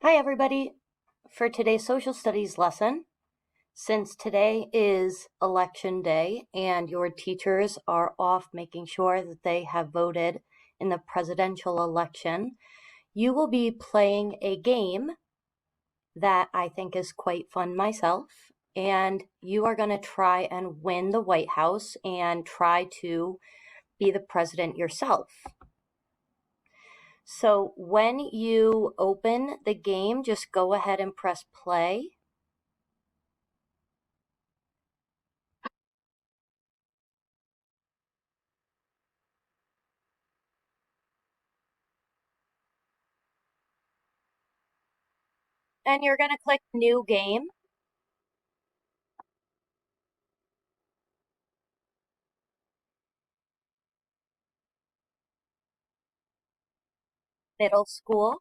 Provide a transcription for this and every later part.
Hi everybody! For today's social studies lesson, since today is election day and your teachers are off making sure that they have voted in the presidential election, you will be playing a game that I think is quite fun myself, and you are going to try and win the White House and try to be the president yourself. So when you open the game, just go ahead and press play. And you're going to click New Game. Middle School.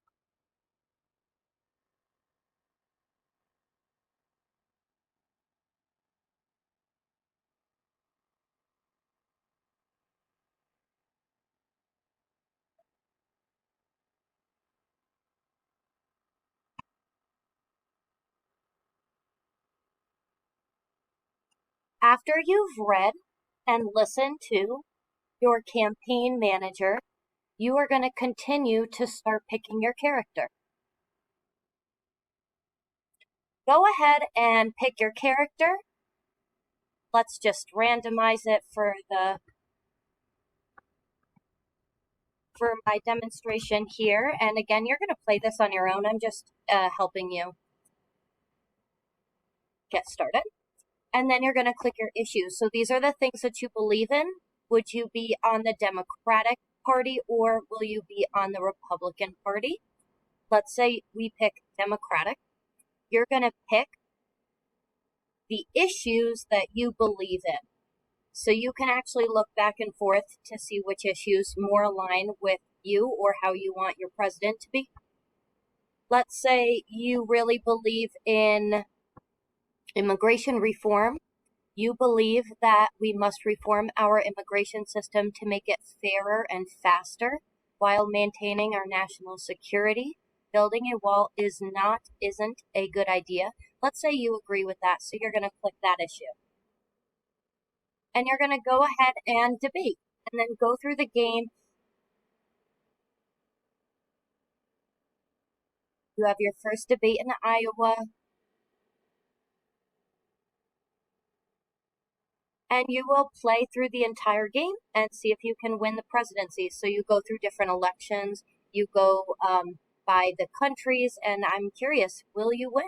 After you've read and listened to your campaign manager, you are going to continue to start picking your character. Go ahead and pick your character. Let's just randomize it for my demonstration here. And again, you're going to play this on your own. I'm just helping you get started. And then you're going to click your issues. So these are the things that you believe in. Would you be on the Democratic Party or will you be on the Republican Party? Let's say we pick Democratic. You're going to pick the issues that you believe in. So you can actually look back and forth to see which issues more align with you or how you want your president to be. Let's say you really believe in immigration reform. You believe that we must reform our immigration system to make it fairer and faster while maintaining our national security. Building a wall isn't a good idea. Let's say you agree with that, so you're going to click that issue. And you're going to go ahead and debate, and then go through the game. You have your first debate in Iowa, and you will play through the entire game and see if you can win the presidency. So you go through different elections, you go by the countries, and I'm curious, will you win?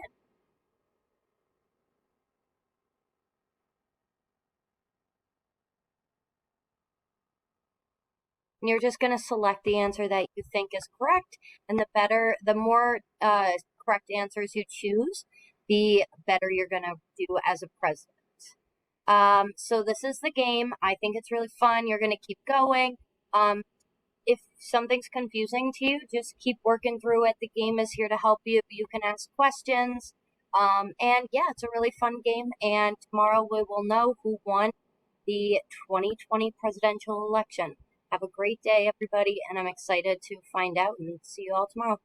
And you're just going to select the answer that you think is correct, and the more correct answers you choose, the better you're going to do as a president. So this is the game. I think it's really fun. You're going to keep going. If something's confusing to you, just keep working through it. The game is here to help you. You can ask questions. And yeah, it's a really fun game. And tomorrow we will know who won the 2020 presidential election. Have a great day, everybody. And I'm excited to find out and see you all tomorrow.